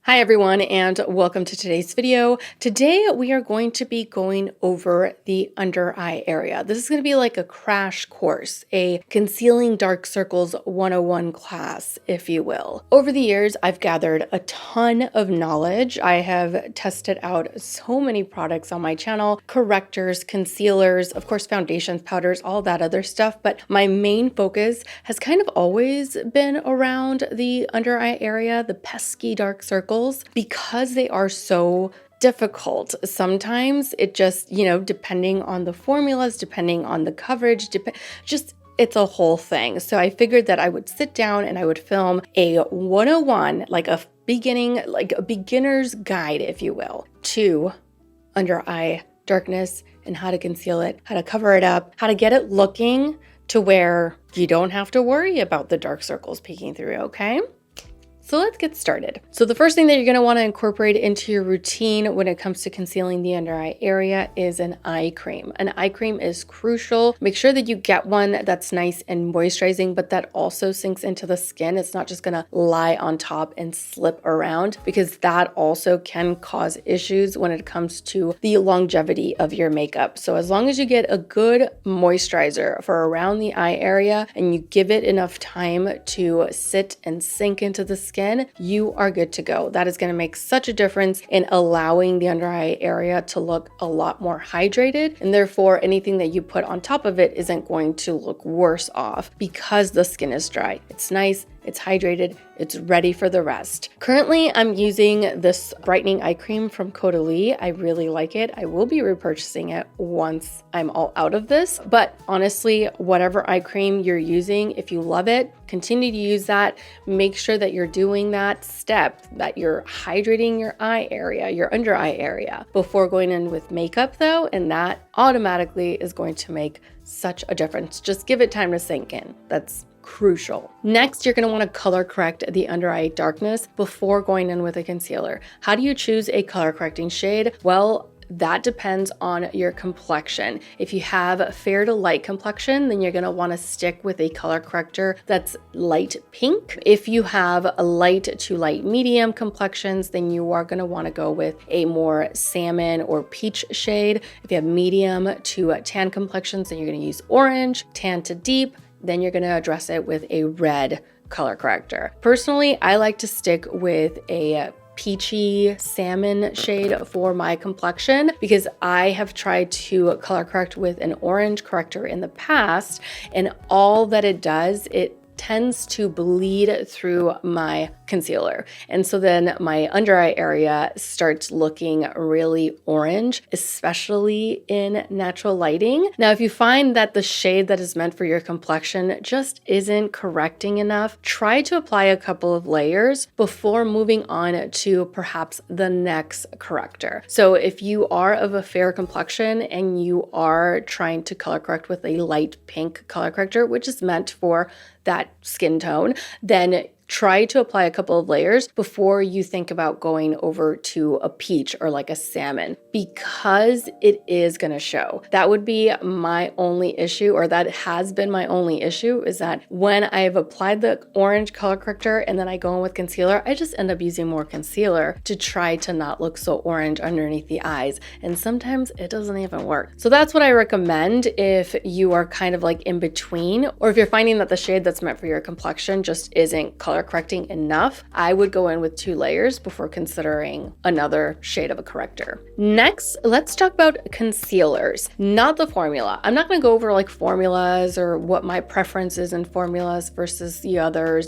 Hi everyone, and welcome to today's video. Today we are going to be going over the under eye area. This is going to be like a crash course, a Concealing Dark Circles 101 class, if you will. Over the years, I've gathered a ton of knowledge. I have tested out so many products on my channel, correctors, concealers, of course, foundations, powders, all that other stuff. But my main focus has kind of always been around the under eye area, the pesky dark circles, because they are so difficult. Sometimes it just, depending on the formulas, depending on the coverage, it's a whole thing. So I figured that I would sit down and I would film a 101, like a beginner's guide, if you will, to under eye darkness and how to conceal it, how to cover it up, how to get it looking to where you don't have to worry about the dark circles peeking through, okay? So let's get started. So the first thing that you're going to want to incorporate into your routine when it comes to concealing the under eye area is an eye cream. An eye cream is crucial. Make sure that you get one that's nice and moisturizing, but that also sinks into the skin. It's not just going to lie on top and slip around, because that also can cause issues when it comes to the longevity of your makeup. So as long as you get a good moisturizer for around the eye area and you give it enough time to sit and sink into the skin, you are good to go. That is going to make such a difference in allowing the under eye area to look a lot more hydrated, and therefore anything that you put on top of it isn't going to look worse off because the skin is dry. It's nice, it's hydrated, it's ready for the rest. Currently, I'm using this brightening eye cream from Caudalie. I really like it. I will be repurchasing it once I'm all out of this. But honestly, whatever eye cream you're using, if you love it, continue to use that. Make sure that you're doing that step, that you're hydrating your eye area, your under eye area, before going in with makeup though, and that automatically is going to make such a difference. Just give it time to sink in. That's crucial. Next, you're going to want to color correct the under eye darkness before going in with a concealer. How do you choose a color correcting shade? Well, that depends on your complexion. If you have fair to light complexion, then you're going to want to stick with a color corrector that's light pink. If you have a light to light medium complexions, then you are going to want to go with a more salmon or peach shade. If you have medium to tan complexions, then you're going to use orange. Tan to deep, then you're going to address it with a red color corrector. Personally, I like to stick with a peachy salmon shade for my complexion because I have tried to color correct with an orange corrector in the past, and all that it does, it tends to bleed through my concealer. And so then my under eye area starts looking really orange, especially in natural lighting. Now, if you find that the shade that is meant for your complexion just isn't correcting enough, try to apply a couple of layers before moving on to perhaps the next corrector. So if you are of a fair complexion and you are trying to color correct with a light pink color corrector, which is meant for that skin tone, then try to apply a couple of layers before you think about going over to a peach or like a salmon, because it is going to show. That would be my only issue, or that has been my only issue, is that when I've applied the orange color corrector and then I go in with concealer, I just end up using more concealer to try to not look so orange underneath the eyes. And sometimes it doesn't even work. So that's what I recommend if you are kind of like in between, or if you're finding that the shade that's meant for your complexion just isn't color correcting enough. I would go in with 2 layers before considering another shade of a corrector. Next, let's talk about concealers, not the formula. I'm not going to go over like formulas or what my preference is in formulas versus the others.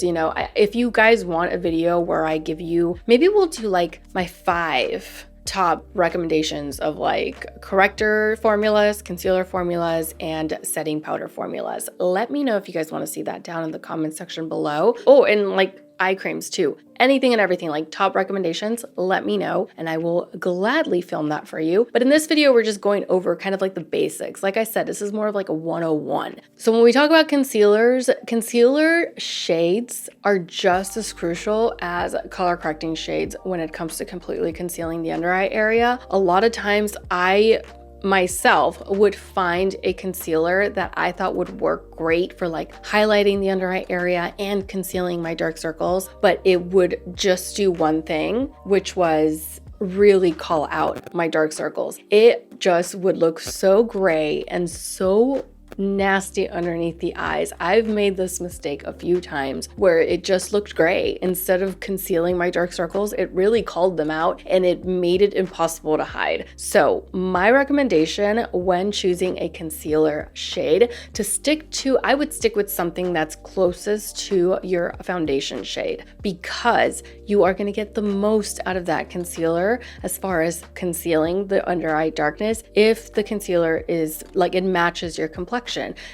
If you guys want a video where I give you, maybe we'll do like my 5 top recommendations of like corrector formulas, concealer formulas, and setting powder formulas. Let me know if you guys want to see that down in the comment section below. Oh, and like eye creams too. Anything and everything, like top recommendations, let me know and I will gladly film that for you. But in this video, we're just going over kind of like the basics. Like I said, this is more of like a 101. So when we talk about concealers, concealer shades are just as crucial as color correcting shades when it comes to completely concealing the under eye area. A lot of times I myself would find a concealer that I thought would work great for like highlighting the under eye area and concealing my dark circles, but it would just do one thing, which was really call out my dark circles. It just would look so gray and so nasty underneath the eyes. I've made this mistake a few times where it just looked gray. Instead of concealing my dark circles, it really called them out and it made it impossible to hide. So my recommendation when choosing a concealer shade to stick to, I would stick with something that's closest to your foundation shade, because you are going to get the most out of that concealer as far as concealing the under eye darkness if the concealer is like it matches your complexion.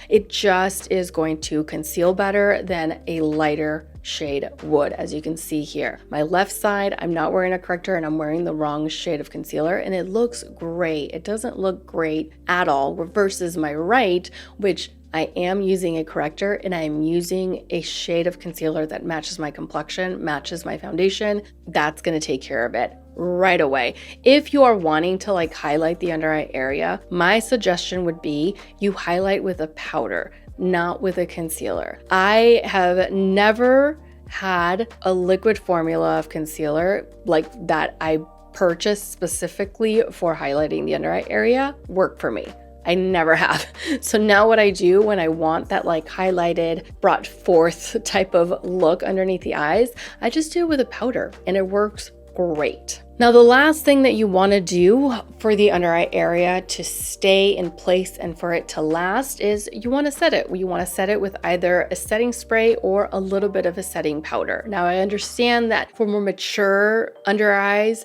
It just is going to conceal better than a lighter shade would, as you can see here. My left side, I'm not wearing a corrector and I'm wearing the wrong shade of concealer and it looks great. It doesn't look great at all versus my right, which I am using a corrector and I'm using a shade of concealer that matches my complexion, matches my foundation. That's going to take care of it right away. If you are wanting to like highlight the under eye area, my suggestion would be you highlight with a powder, not with a concealer. I have never had a liquid formula of concealer like that I purchased specifically for highlighting the under eye area work for me. I never have. So now what I do when I want that like highlighted, brought forth type of look underneath the eyes, I just do it with a powder and it works great. Now, the last thing that you want to do for the under eye area to stay in place and for it to last is you want to set it. You want to set it with either a setting spray or a little bit of a setting powder. Now, I understand that for more mature under eyes,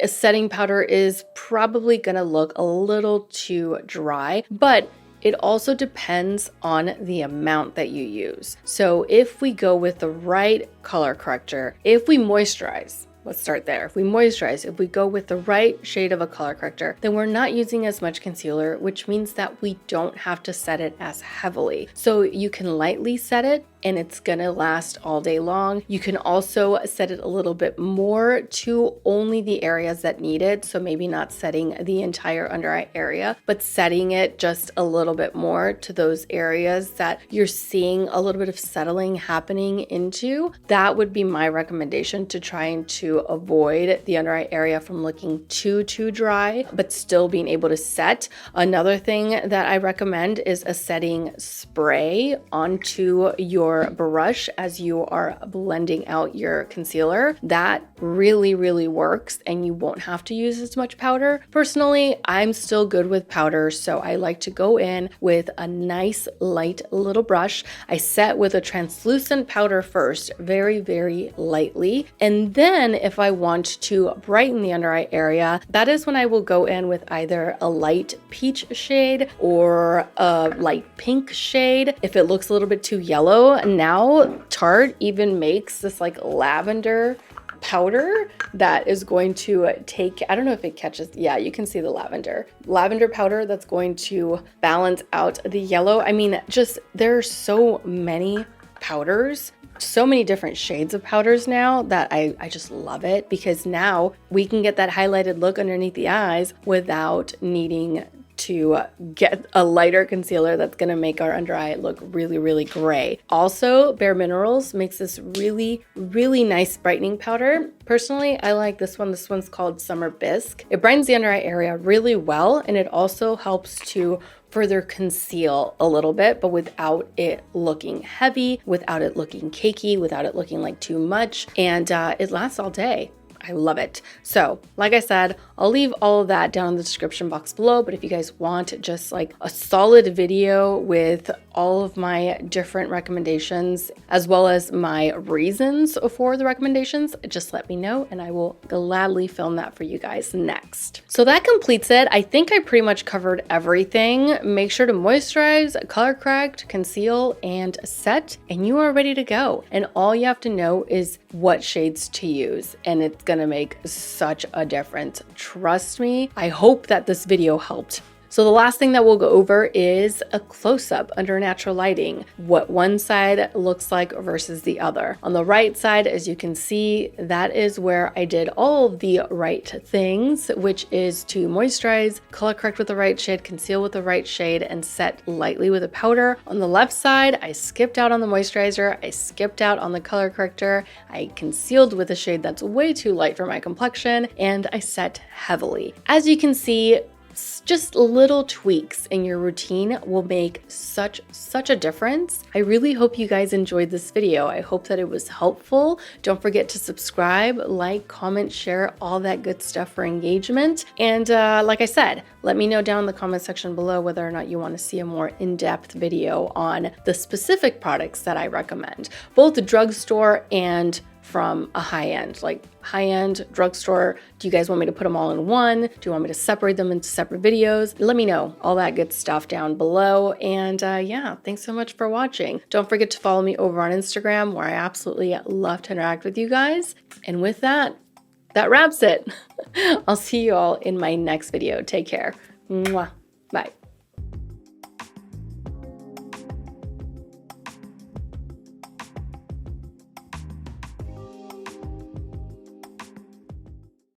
a setting powder is probably going to look a little too dry, but it also depends on the amount that you use. So if we go with the right color corrector, if we moisturize, let's start there. If we moisturize, if we go with the right shade of a color corrector, then we're not using as much concealer, which means that we don't have to set it as heavily. So you can lightly set it and it's gonna last all day long. You can also set it a little bit more to only the areas that need it. So maybe not setting the entire under eye area, but setting it just a little bit more to those areas that you're seeing a little bit of settling happening into. That would be my recommendation, to trying to avoid the under eye area from looking too dry, but still being able to set. Another thing that I recommend is a setting spray onto your brush as you are blending out your concealer. That really works and you won't have to use as much powder. Personally, I'm still good with powder, so I like to go in with a nice light little brush. I set with a translucent powder first, very lightly, and then if I want to brighten the under eye area, that is when I will go in with either a light peach shade or a light pink shade. If it looks a little bit too yellow, now Tarte even makes this like lavender powder that is going to take, I don't know if it catches, yeah, you can see the lavender powder that's going to balance out the yellow. I mean, just there are so many powders, so many different shades of powders now that I just love it, because now we can get that highlighted look underneath the eyes without needing to get a lighter concealer that's going to make our under eye look really gray. Also, Bare Minerals makes this really nice brightening powder. Personally, I like this one. This one's called Summer Bisque. It brightens the under eye area really well, and it also helps to further conceal a little bit, but without it looking heavy, without it looking cakey, without it looking like too much, and it lasts all day. I love it. So like I said, I'll leave all of that down in the description box below, but if you guys want just like a solid video with all of my different recommendations, as well as my reasons for the recommendations, just let me know and I will gladly film that for you guys next. So that completes it. I think I pretty much covered everything. Make sure to moisturize, color correct, conceal, and set, and you are ready to go. And all you have to know is what shades to use, and it's gonna make such a difference. Trust me. I hope that this video helped So the last thing that we'll go over is a close-up under natural lighting, what one side looks like versus the other. On the right side, as you can see, that is where I did all the right things, which is to moisturize, color correct with the right shade, conceal with the right shade, and set lightly with a powder. On the left side, I skipped out on the moisturizer, I skipped out on the color corrector, I concealed with a shade that's way too light for my complexion, and I set heavily. As you can see, just little tweaks in your routine will make such a difference. I really hope you guys enjoyed this video. I hope that it was helpful. Don't forget to subscribe, like, comment, share, all that good stuff for engagement. And like I said, let me know down in the comment section below whether or not you want to see a more in-depth video on the specific products that I recommend, both the drugstore and from a high-end, like high-end drugstore. Do you guys want me to put them all in one? Do you want me to separate them into separate videos? Let me know all that good stuff down below. And yeah, thanks so much for watching. Don't forget to follow me over on Instagram, where I absolutely love to interact with you guys. And with that, that wraps it. I'll see you all in my next video. Take care. Mwah. Bye.